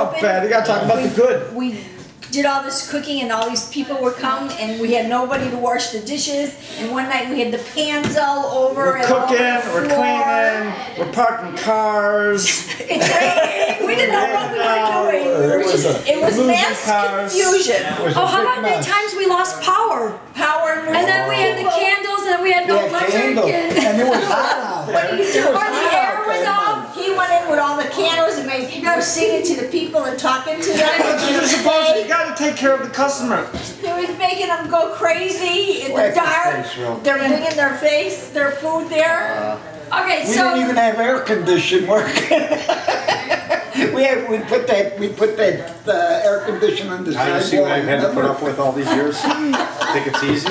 about open. bad. You gotta talk about the good. We did all this cooking and all these people were coming and we had nobody to wash the dishes. And one night we had the pans all over We're and all cooking, over the we're floor. cleaning, we're parking cars. It's raining. We didn't know what we were doing. It was Moving mass cars. confusion. Oh, how about many times we lost power? Power And then we had the candles and then we had no electric And it was hot out there. Or the air was off. He went in with all the candles and was singing to the people and talking to them. That's what you're supposed to. You gotta take care of the customer. He was making them go crazy in the Whack your dark. face, Ro. They're bringing their food there. Okay, We so didn't even have air conditioning working. we put that air conditioner on the Now you see what I've had to put up sidewalk. with all these years? Think it's easy?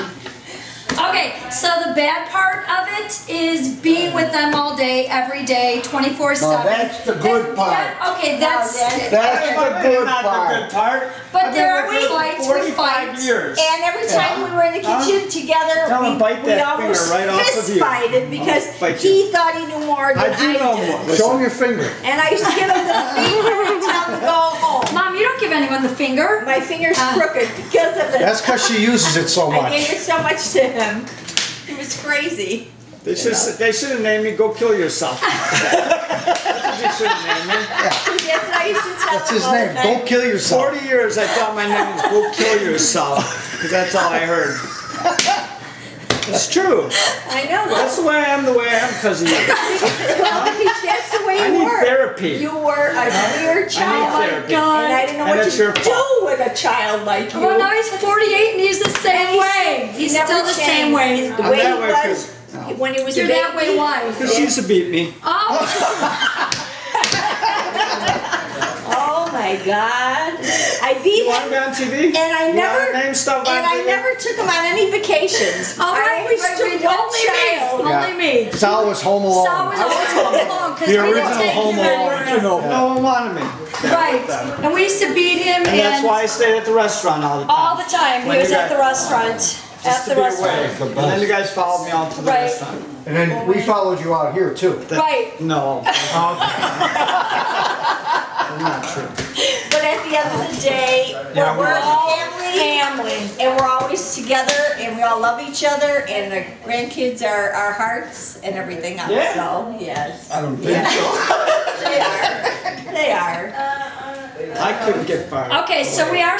okay, so the bad part of it is being with them all day, every day, 24/7. No, that's the good part. Okay, that's. That's the good Not the part. good part. But I've there been are with fights, we 45 fight. years. And every time we were in the kitchen together, Tell him bite we that almost finger right off of fist you. fighted because I'll bite he thought he knew more than I do know more. did. Show him your finger. And I used to give him the finger and tell him to go home. Mom, you don't give anyone the finger. My finger's crooked because of the. That's because she uses it so I gave much. it so much to him. It was crazy. They should have named me Go Kill Yourself. That's what they should have named me. That's what I used to tell That's him his all the name. time. Go kill yourself. 40 years I thought my name was Go Kill Yourself. Because that's all I heard. It's true. I know That's the way I am because of you. Well, that's the way I you need were. therapy. You were a weird child. therapy. And I didn't know And what it's to your do with a child like you. Well, now he's 48 and he's the same way. He's He never still the same way. changed. The I'm way that he way was when he was You're a baby. that way, why? Because she used to beat me. Oh, Oh my God! I beat You want to him, be on TV? and I You never want to name stuff on and I TV? never took him on any vacations. all right, I always right, took right, one only child. me. Only me. Sal was home alone. Sal was always home alone because The we didn't original take Home him Alone. anywhere. No one wanted me. Right. And we used to beat him And that's why I stayed at the restaurant all the time. all the time. He When was you at got- the restaurant. At to the be restaurant. away. And then you guys followed me out to the Right. restaurant. And then we followed you out here too. Right. No. Not true. But at the end of the day, Yeah, we're all a family, and we're always together, and we all love each other, and the grandkids are our hearts and everything else. Yeah. So yes, I don't think so. they are. They are. I couldn't get fired. Okay, so we are